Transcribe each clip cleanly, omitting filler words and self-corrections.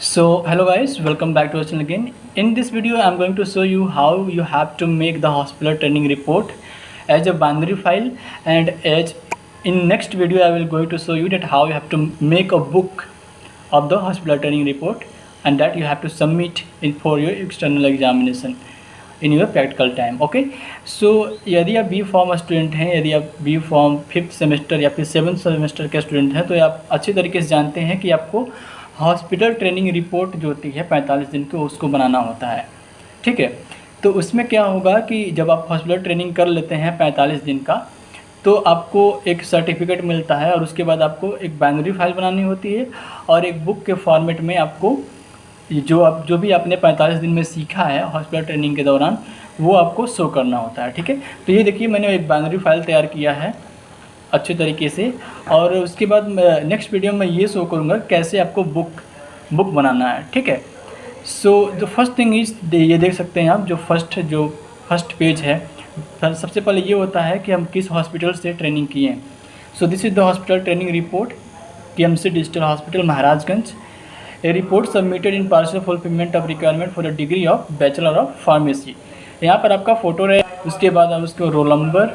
So hello guys, welcome back to our channel again. In this video I am going to show you how you have to make the hospital training report as a binary file, and as in next video I will going to show you that how you have to make a book of the hospital training report, and that you have to submit in for your external examination in your practical time. Okay, so यदि आप B form student हैं, यदि आप B form 5th semester या फिर 7th semester के student हैं, तो आप अच्छी तरीके से जानते हैं कि आपको हॉस्पिटल ट्रेनिंग रिपोर्ट जो होती है 45 दिन की, उसको बनाना होता है. ठीक है, तो उसमें क्या होगा कि जब आप हॉस्पिटल ट्रेनिंग कर लेते हैं 45 दिन का, तो आपको एक सर्टिफिकेट मिलता है और उसके बाद आपको एक बाइनरी फाइल बनानी होती है और एक बुक के फॉर्मेट में आपको जो भी आपने 45 दिन में सीखा है हॉस्पिटल ट्रेनिंग के दौरान, वो आपको शो करना होता है. ठीक है, तो ये देखिए मैंने एक बाइनरी फाइल तैयार किया है अच्छे तरीके से, और उसके बाद नेक्स्ट वीडियो में ये शो करूँगा कैसे आपको बुक बनाना है. ठीक है, so the first thing is, ये देख सकते हैं आप जो फर्स्ट पेज है, सबसे पहले ये होता है कि हम किस हॉस्पिटल से ट्रेनिंग किए हैं. So this is the hospital training report, KMC digital hospital Maharajganj. A report submitted in partial fulfillment of requirement for a degree of Bachelor of Pharmacy. यहाँ पर आपका फ़ोटो रहे, उसके बाद आप उसको रोल नंबर,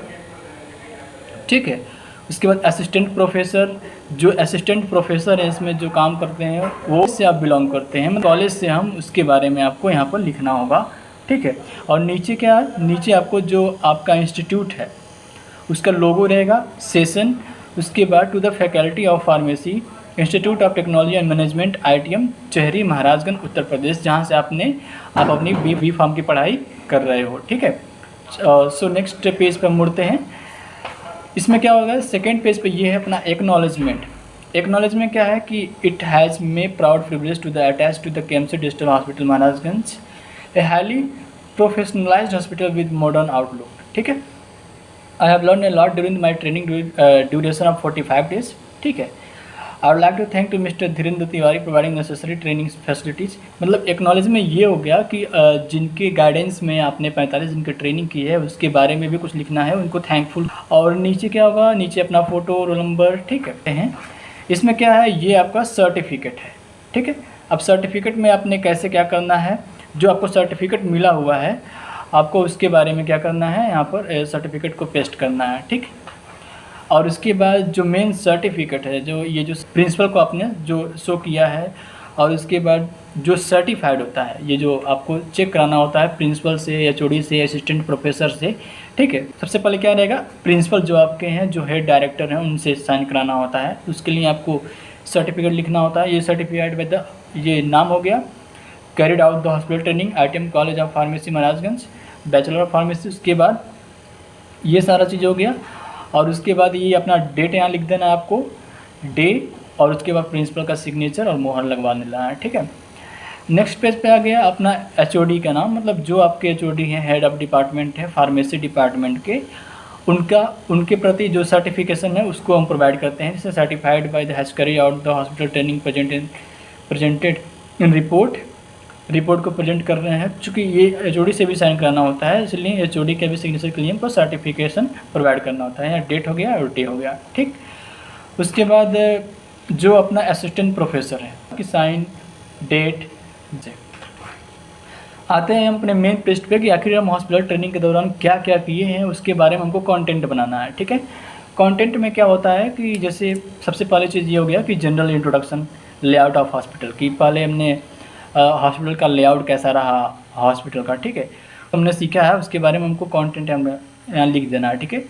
ठीक है, उसके बाद असिस्टेंट प्रोफेसर, जो असिस्टेंट प्रोफेसर है इसमें जो काम करते हैं वो से आप बिलोंग करते हैं, कॉलेज से हम उसके बारे में आपको यहाँ पर लिखना होगा. ठीक है, और नीचे क्या है, नीचे आपको जो आपका इंस्टीट्यूट है उसका लोगो रहेगा, सेशन, उसके बाद to the faculty of pharmacy, institute of technology and management ITM Chehri Maharajganj Uttar Pradesh, जहाँ से आप अपनी बी फार्म की पढ़ाई कर रहे हो. ठीक है, सो नेक्स्ट पेज पर मुड़ते हैं. इसमें क्या होगा, सेकेंड पेज पे ये है अपना एक्नॉलेजमेंट. एक्नॉलेजमेंट क्या है कि it has my proud privilege to the attach to the KMC digital hospital Maharajganj, a highly professionalised hospital with modern outlook. ठीक है, I have learn a lot during my training duration of 45 days. ठीक है, I would like to thank to mister Dhirendra Tiwari providing necessary training facilities. मतलब acknowledge में ये हो गया कि जिनके गाइडेंस में आपने 45 दिन की ट्रेनिंग की है उसके बारे में भी कुछ लिखना है, उनको थैंकफुल. और नीचे क्या होगा, नीचे अपना फ़ोटो, रोल नंबर. ठीक है, इसमें क्या है, ये आपका सर्टिफिकेट है. ठीक है, अब सर्टिफिकेट में आपने कैसे क्या करना है, जो आपको सर्टिफिकेट मिला हुआ है आपको उसके बारे में क्या करना है, यहाँ पर सर्टिफिकेट को पेस्ट करना है. ठीक, और उसके बाद जो मेन सर्टिफिकेट है, जो प्रिंसिपल को आपने जो शो किया है, और उसके बाद जो सर्टिफाइड होता है, ये जो आपको चेक कराना होता है प्रिंसिपल से, HOD से, असिस्टेंट प्रोफेसर से. ठीक है, सबसे पहले क्या रहेगा, प्रिंसिपल जो आपके हैं, जो हेड डायरेक्टर हैं, उनसे साइन कराना होता है. उसके लिए आपको सर्टिफिकेट लिखना होता है. ये सर्टिफिकेट विद ये नाम हो गया, carried out the hospital training ITM college of pharmacy Maharajganj, bachelor of pharmacy. उसके बाद ये सारा चीज़ हो गया, और उसके बाद ये अपना डेट यहाँ लिख देना है आपको, डे, और उसके बाद प्रिंसिपल का सिग्नेचर और मोहर लगवा देना है. ठीक है, नेक्स्ट पेज पे आ गया अपना HOD का नाम, मतलब जो आपके HOD हैं, हेड ऑफ डिपार्टमेंट है फार्मेसी डिपार्टमेंट के, उनके प्रति जो सर्टिफिकेशन है उसको हम प्रोवाइड करते हैं. जैसे certified by the has carry out the hospital training presented in report को प्रेजेंट कर रहे हैं. चूँकि ये HOD से भी साइन कराना होता है, इसलिए HOD के भी सिग्नेचर के लिए हमको सर्टिफिकेशन प्रोवाइड करना होता है. यहाँ डेट हो गया और डे हो गया. ठीक, उसके बाद जो अपना असिस्टेंट प्रोफेसर है कि साइन, डेट. आते हैं हम अपने मेन पेज पे कि आखिर हम हॉस्पिटल ट्रेनिंग के दौरान क्या क्या किए हैं, उसके बारे में हमको कंटेंट बनाना है. ठीक है, कंटेंट में क्या होता है कि जैसे सबसे पहले चीज़ ये हो गया कि general introduction, layout of hospital की, पहले हमने हॉस्पिटल का लेआउट कैसा रहा हॉस्पिटल का. ठीक है, हमने सीखा है उसके बारे में हमको कंटेंट यहाँ लिख देना है. ठीक है,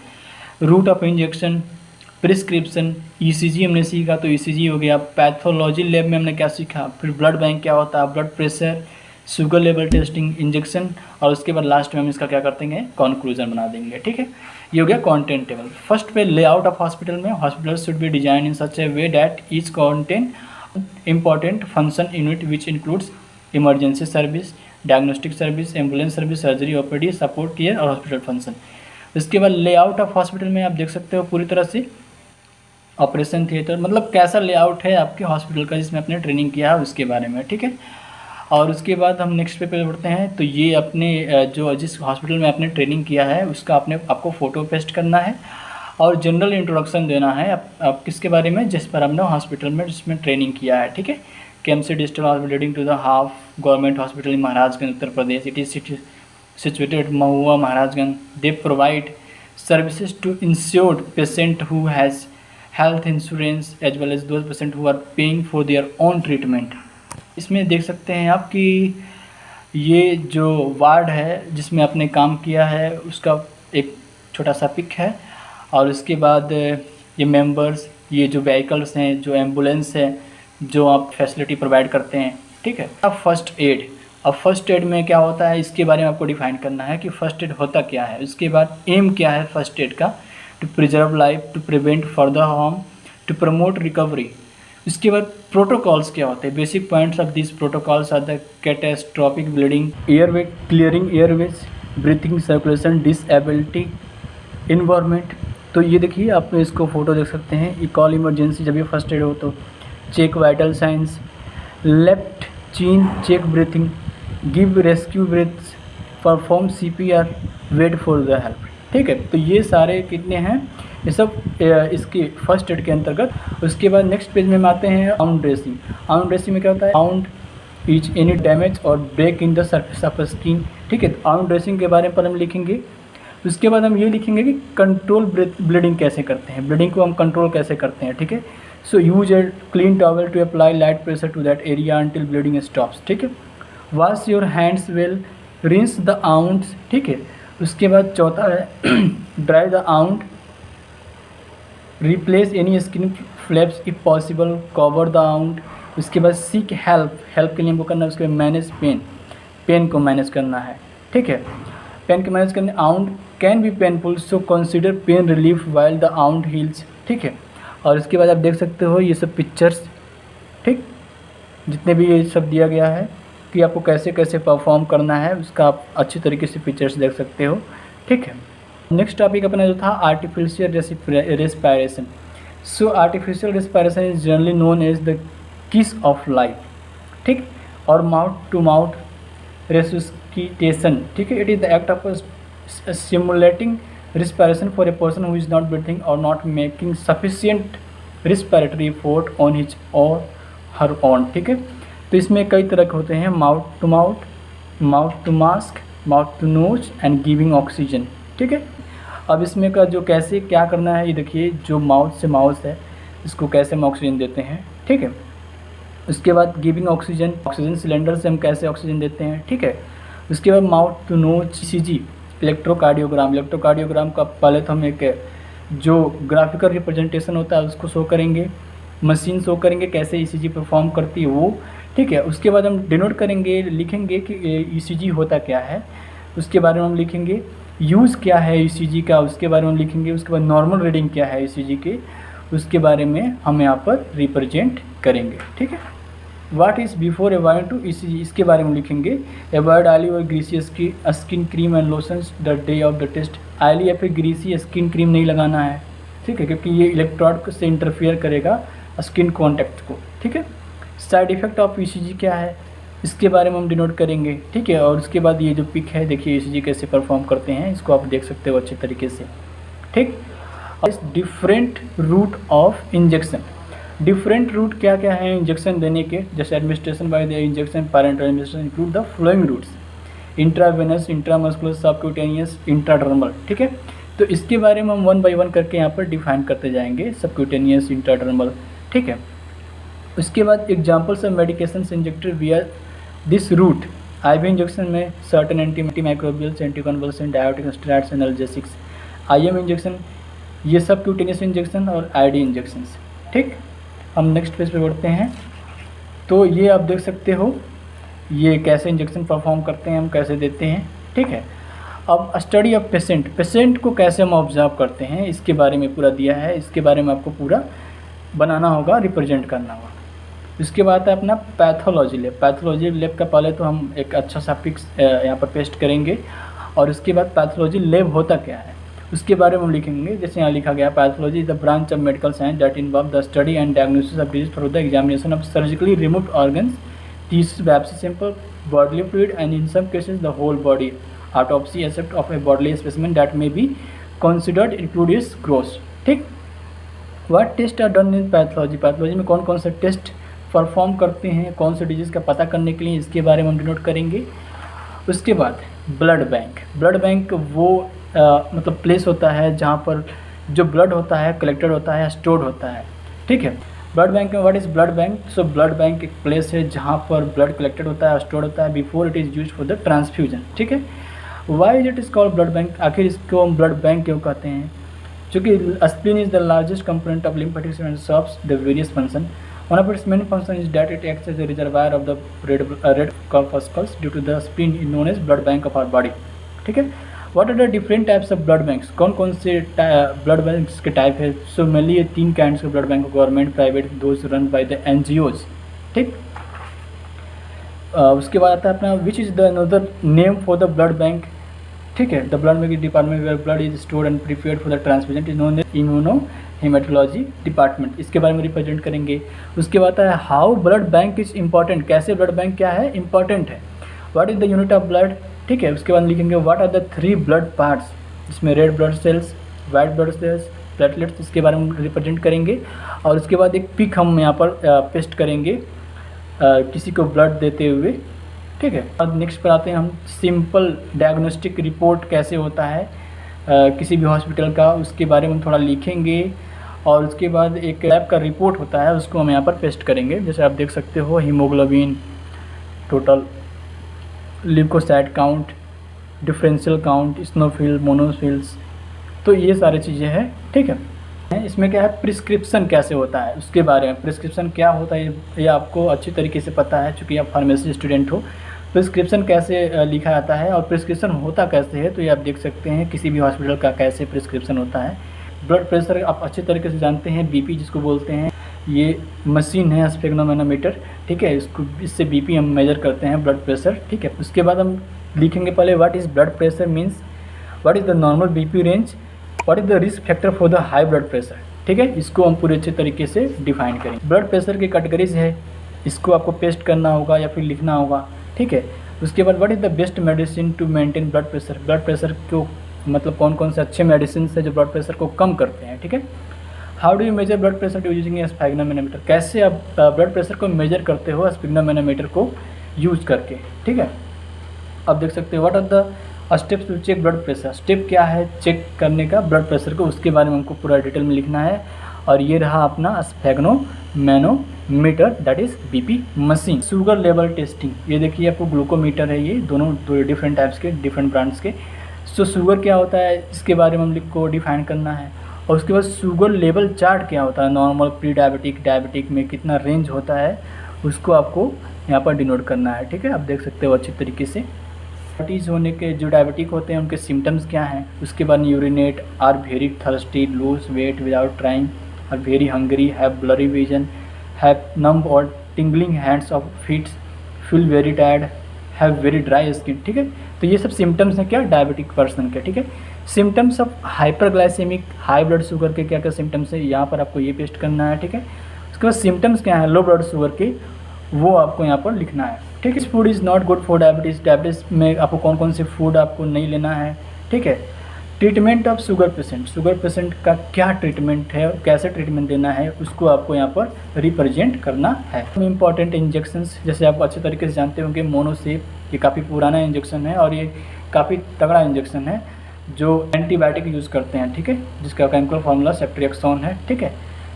root of injection, prescription, ECG हमने सीखा तो ECG हो गया. पैथोलॉजी लैब में हमने क्या सीखा, फिर ब्लड बैंक क्या होता है, blood pressure, sugar level testing, injection, और उसके बाद लास्ट में हम इसका क्या करते हैं, कंक्लूजन बना देंगे. ठीक है, ये हो गया कंटेंट टेबल. फर्स्ट पे लेआउट ऑफ हॉस्पिटल में, hospital should be design in such A way that each contain important function unit which includes emergency service, diagnostic service, ambulance service, surgery, OPD, support care और hospital function. उसके बाद layout of hospital में आप देख सकते हो पूरी तरह से ऑपरेशन थिएटर, मतलब कैसा लेआउट है आपके हॉस्पिटल का जिसमें आपने ट्रेनिंग किया है उसके बारे में. ठीक है, और उसके बाद हम नेक्स्ट पे बढ़ते हैं. तो ये अपने जो जिस हॉस्पिटल में आपने ट्रेनिंग किया है उसका आपको फ़ोटो पेस्ट करना है, और जनरल इंट्रोडक्शन देना है आप किसके बारे में, जिस पर हमने हॉस्पिटल में जिसमें ट्रेनिंग किया है. ठीक है, KMC Digital Hospital leading to the half government hospital in Maharajganj, Uttar Pradesh. It is situated at Mahua, Maharajganj. They provide services to insured patient who has health insurance as well as those patient who are paying for their own treatment. इसमें देख सकते हैं आप कि ये जो ward है जिसमें आपने काम किया है उसका एक छोटा सा पिक है, और उसके बाद ये मेंबर्स, ये जो व्हीकल्स हैं, जो एम्बुलेंस है, जो आप फैसिलिटी प्रोवाइड करते हैं, ठीक है। अब फर्स्ट एड में क्या होता है इसके बारे में आपको डिफाइन करना है कि फर्स्ट एड होता क्या है। उसके बाद एम क्या है फर्स्ट एड का, to preserve life, to prevent further harm, to promote recovery. उसके बाद प्रोटोकॉल्स क्या होते हैं, basic points of this protocols are the catastrophic bleeding, airway clearing airways, breathing circulation, disability, environment. तो ये देखिए आप इसको फोटो देख सकते हैं। ई कॉल इमरजेंसी, जब ये फर्स्ट एड हो तो check vital signs, lift chin, check breathing, give rescue breaths, perform CPR, wait for the help, ठीक है। तो ये सारे कितने हैं, ये सब इसके फर्स्ट एड के अंतर्गत। उसके बाद नेक्स्ट पेज में हम आते हैं आउंड ड्रेसिंग। आउंड ड्रेसिंग में क्या होता है, आउंड इज एनी डैमेज और break in the surface of skin, ठीक है। आउंड ड्रेसिंग के बारे में पर हम लिखेंगे। उसके बाद हम ये लिखेंगे कि कंट्रोल ब्लीडिंग कैसे करते हैं, ब्लीडिंग को हम कंट्रोल कैसे करते हैं, ठीक है। So use a clean towel to apply light pressure to that area until bleeding stops, ठीक है। Wash your hands well, rinse the wounds, ठीक है। उसके बाद चौथा है dry the wound, replace any skin flaps if possible, cover the wound. उसके बाद सीक हेल्प, हेल्प के लिए हमको करना है। उसके बाद मैनेज पेन, पेन को मैनेज करना है, ठीक है। पेन को मैनेज करने, wound can be painful so consider pain relief while the wound heals, ठीक है। और इसके बाद आप देख सकते हो ये सब पिक्चर्स, ठीक, जितने भी ये सब दिया गया है कि आपको कैसे कैसे परफॉर्म करना है उसका आप अच्छी तरीके से पिक्चर्स देख सकते हो, ठीक है। नेक्स्ट टॉपिक अपना जो था artificial respiration. So artificial respiration is generally known as the kiss of life, ठीक, और माउथ टू माउथ रेसुसिटेशन, ठीक है। It is the act of simulating respiration for a person who is not breathing or not making sufficient respiratory effort on his or her own, ठीक है। तो इसमें कई तरह के होते हैं, mouth to mouth, mouth to mask, mouth to nose and giving oxygen, ठीक है। अब इसमें का जो कैसे क्या करना है ये देखिए, जो माउथ से माउथ है इसको कैसे हम ऑक्सीजन देते हैं, ठीक है। उसके बाद गिविंग ऑक्सीजन, ऑक्सीजन सिलेंडर से हम कैसे ऑक्सीजन देते हैं, ठीक है। उसके बाद mouth to nose ECG, electrocardiogram का पहले तो हम एक जो ग्राफिकल रिप्रेजेंटेशन होता है उसको शो करेंगे, मशीन शो करेंगे कैसे ECG परफॉर्म करती है वो, ठीक है। उसके बाद हम डिनोट करेंगे, लिखेंगे कि ECG होता क्या है, उसके बारे में हम लिखेंगे, यूज़ क्या है ECG का उसके बारे में हम लिखेंगे। उसके बाद नॉर्मल रीडिंग क्या है ECG के उसके बारे में हम यहाँ पर रिप्रेजेंट करेंगे, ठीक है। What is before avoid to ECG इसके बारे में लिखेंगे। अवॉइड ऑयली और greasy skin cream and lotions the day of the test. Oily या फिर ग्रीसी स्किन क्रीम नहीं लगाना है, ठीक है, क्योंकि ये इलेक्ट्रोड से इंटरफेयर करेगा स्किन कॉन्टैक्ट को, ठीक है। साइड इफ़ेक्ट ऑफ ECG क्या है इसके बारे में हम डिनोट करेंगे, ठीक है। और उसके बाद ये जो पिक है देखिए ECG कैसे परफॉर्म करते हैं इसको आप देख सकते हो अच्छे तरीके से, ठीक। Different route of injection, different route क्या क्या है इंजेक्शन देने के, जैसे administration by the injection, parenteral administration include the following routes, intravenous, intramuscular, subcutaneous, intradermal, ठीक है। तो इसके बारे में हम 1 बाय 1 करके यहाँ पर डिफाइन करते जाएंगे, सबक्यूटेनियस, इंट्राडर्मल, ठीक है। उसके बाद examples of medication injected via this route, IV injection में certain antimicrobials, anticonvulsant, diuretic steroids, analgesics. IM injection ये सबक्यूटेनियस इंजेक्शन और ID इंजेक्शन, ठीक। हम नेक्स्ट पेज पे बढ़ते हैं। तो ये आप देख सकते हो ये कैसे इंजेक्शन परफॉर्म करते हैं, हम कैसे देते हैं, ठीक है। अब स्टडी ऑफ पेशेंट को कैसे हम ऑब्जर्व करते हैं इसके बारे में पूरा दिया है, इसके बारे में आपको पूरा बनाना होगा, रिप्रेजेंट करना होगा। इसके बाद है अपना पैथोलॉजी लैब का पहले तो हम एक अच्छा सा पिक्स यहाँ पर पेस्ट करेंगे, और उसके बाद पैथोलॉजी लैब होता क्या है उसके बारे में हम लिखेंगे। जैसे यहाँ लिखा गया, pathology is the branch of medical science that involve the study and diagnosis of disease through the examination of surgically removed organs, tissues, biopsy sample, bodily fluid, and in some cases the whole body. Autopsy except of a bodily specimen that may be considered include gross, ठीक। What tests are done in pathology? Pathology में कौन कौन से test perform करते हैं कौन से disease का पता करने के लिए, इसके बारे में हम डिनोट करेंगे। उसके बाद ब्लड बैंक वो मतलब प्लेस होता है जहाँ पर जो ब्लड होता है कलेक्टेड होता है, स्टोर्ड होता है, ठीक है। ब्लड बैंक में what is blood bank? So blood bank एक प्लेस है जहाँ पर ब्लड कलेक्टेड होता है, स्टोर्ड होता है before it is use for the transfusion, ठीक है। Why is it is called blood bank? आखिर इसको हम ब्लड बैंक क्यों कहते हैं? क्योंकि spleen is the largest component of lymphatic system and serves the various function. One of its main function is that it acts as a reservoir of the red corpuscles due to the spleen is known as blood bank of our body, ठीक है। What are the different types of blood banks? कौन कौन से blood banks के type है? So mainly ये 3 kinds के blood bank, government, private, those run by the NGOs, ठीक। उसके बाद आता है अपना which is the another name for the blood bank, ठीक है। The blood bank department where blood is stored and prepared for the transfusion is known as immunohematology department, इसके बारे में रिप्रेजेंट करेंगे। उसके बाद आता है how blood bank is important, कैसे ब्लड बैंक क्या है, इंपॉर्टेंट है। What is the unit of blood, ठीक है। उसके बाद लिखेंगे what are the 3 blood parts, जिसमें red blood cells, white blood cells, platelets, इसके बारे में रिप्रेजेंट करेंगे। और उसके बाद एक पिक हम यहाँ पर पेस्ट करेंगे किसी को ब्लड देते हुए, ठीक है। अब नेक्स्ट पर आते हैं हम, सिंपल डायग्नोस्टिक रिपोर्ट कैसे होता है किसी भी हॉस्पिटल का, उसके बारे में थोड़ा लिखेंगे। और उसके बाद एक लैब का रिपोर्ट होता है, उसको हम यहाँ पर पेस्ट करेंगे। जैसे आप देख सकते हो haemoglobin, total leukocyte count, differential count, eosinophil, monophils, तो ये सारी चीज़ें हैं, ठीक है। इसमें क्या है, प्रिस्क्रिप्शन कैसे होता है उसके बारे में, प्रिस्क्रिप्शन क्या होता है ये आपको अच्छी तरीके से पता है चूँकि आप फार्मेसी स्टूडेंट हो। प्रिस्क्रिप्शन कैसे लिखा जाता है और प्रिस्क्रिप्शन होता कैसे है, तो ये आप देख सकते हैं किसी भी हॉस्पिटल का कैसे प्रिस्क्रिप्शन होता है। ब्लड प्रेशर आप अच्छे तरीके से जानते हैं, बीपी जिसको बोलते हैं, ये मशीन है स्फेग्नोमेनोमीटर, ठीक है। इससे बीपी हम मेजर करते हैं, ब्लड प्रेशर, ठीक है। उसके बाद हम लिखेंगे पहले what is blood pressure means, what is the normal BP range, what is the risk factor for the high blood pressure, ठीक है। इसको हम पूरे अच्छे तरीके से डिफाइन करेंगे। ब्लड प्रेशर की कैटेगरीज है, इसको आपको पेस्ट करना होगा या फिर लिखना होगा, ठीक है। उसके बाद what is the best medicine to maintain blood pressure, blood pressure को मतलब कौन कौन से अच्छे मेडिसिन है जो ब्लड प्रेशर को कम करते हैं, ठीक है। How do you measure blood pressure using a sphygmomanometer, कैसे आप ब्लड प्रेशर को मेजर करते हो स्फेग्नोमेनोमीटर को यूज करके, ठीक है। आप देख सकते हो what are the steps to check blood pressure, step क्या है चेक करने का ब्लड प्रेशर को, उसके बारे में हमको पूरा डिटेल में लिखना है। और ये रहा अपना sphygmomanometer that is BP machine. Sugar level testing, ये देखिए आपको ग्लूकोमीटर है, ये दोनों दो डिफरेंट टाइप्स के, डिफरेंट ब्रांड्स के। सो शुगर क्या होता है इसके बारे में हम को डिफाइन करना है। और उसके बाद शुगर लेवल चार्ट क्या होता है, नॉर्मल, प्री डायबिटिक, डायबिटिक में कितना रेंज होता है उसको आपको यहाँ पर डिनोट करना है, ठीक है। आप देख सकते हो अच्छी तरीके से। डायबिटीज़ होने के जो डायबिटिक होते हैं उनके सिम्टम्स क्या हैं, उसके बाद urinate, are very thirsty, lose weight without trying, are very hungry, have blurry vision, have numb or tingling hands of feet, feel very tired, have very dry skin, ठीक है। तो ये सब सिम्टम्स हैं क्या डायबिटिक पर्सन के, ठीक है। Symptoms of hyperglycaemic, high blood sugar के क्या क्या सिम्टम्स है, यहाँ पर आपको ये पेस्ट करना है, ठीक है। उसके बाद सिम्टम्स क्या है लो ब्लड शुगर के, वो आपको यहाँ पर लिखना है, ठीक है। Food is not good for diabetes, diabetes में आपको कौन कौन से फूड आपको नहीं लेना है, ठीक है। Treatment of sugar patient, sugar patient का क्या ट्रीटमेंट है और कैसे ट्रीटमेंट देना है उसको आपको यहाँ पर रिप्रेजेंट करना है। इम्पॉर्टेंट इंजेक्शंस, जैसे आप अच्छे तरीके से जानते होंगे मोनोसेप, ये काफ़ी पुराना इंजेक्शन है और ये काफ़ी तगड़ा इंजेक्शन है जो एंटीबायोटिक यूज़ करते हैं, ठीक है, जिसका केमिकल फार्मूला सेफ्ट्रिएक्सोन है, ठीक है।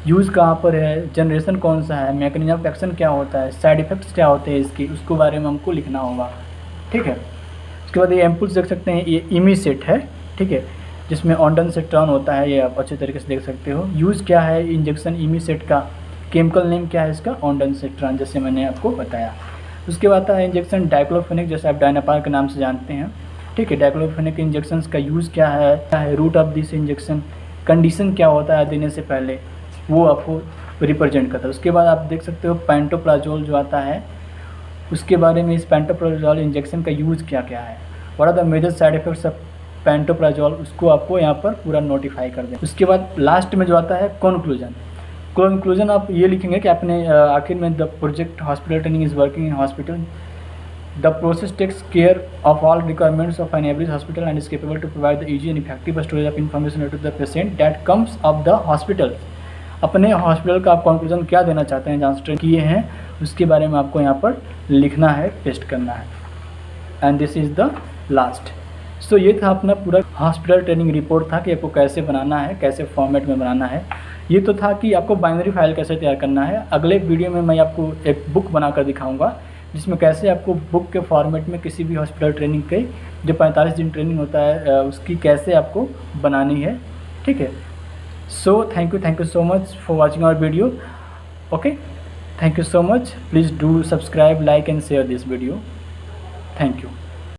यूज़ कहाँ पर है, जनरेशन कौन सा है, मैकेनिज्म ऑफ एक्शन क्या होता है, साइड इफ़ेक्ट्स क्या होते हैं इसके, उसको बारे में हमको लिखना होगा, ठीक है। उसके बाद ये एम्पुल्स देख सकते हैं, ये इमीसेट है, ठीक है, जिसमें ऑन्डन से टर्न होता है, ये आप अच्छे तरीके से देख सकते हो। यूज़ क्या है इंजेक्शन इमीसेट का, केमिकल नेम क्या है इसका, ऑन्डन से टर्न, जैसे मैंने आपको बताया। उसके बाद आता है इंजेक्शन डाइक्लोफेनेक, जैसे आप डायनापार के नाम से जानते हैं, ठीक है। डाइक्लोफेनेक इंजेक्शन का यूज़ क्या है, root of this injection, condition क्या होता है देने से पहले, वो आपको रिप्रेजेंट करता है। उसके बाद आप देख सकते हो पेंटोप्राजोल जो आता है, उसके बारे में इस पेंटोप्राजोल इंजेक्शन का यूज़ क्या क्या है, what are the major side effects of pantoprazole, उसको आपको यहाँ पर पूरा नोटिफाई कर दें। उसके बाद लास्ट में जो आता है कंक्लूजन आप ये लिखेंगे कि आपने आखिर में the project hospital training is working in hospital, the process takes care of all requirements of an average hospital and is capable to provide the easy and effective storage of information to the patient that comes of the hospital. अपने hospital का आप conclusion क्या देना चाहते हैं जहाँ से train किए हैं उसके बारे में आपको यहाँ पर लिखना है, पेस्ट करना है। And this is the last. So ये था अपना पूरा हॉस्पिटल ट्रेनिंग रिपोर्ट था कि आपको कैसे बनाना है, कैसे फॉर्मेट में बनाना है। ये तो था कि आपको बाइनरी फाइल कैसे तैयार करना है। अगले वीडियो में मैं आपको एक बुक बनाकर दिखाऊंगा जिसमें कैसे आपको बुक के फॉर्मेट में किसी भी हॉस्पिटल ट्रेनिंग के जो 45 दिन ट्रेनिंग होता है उसकी कैसे आपको बनानी है। ठीक है। So thank you so much for watching our video. Okay, thank you so much. Please do subscribe, like and share this video. Thank you.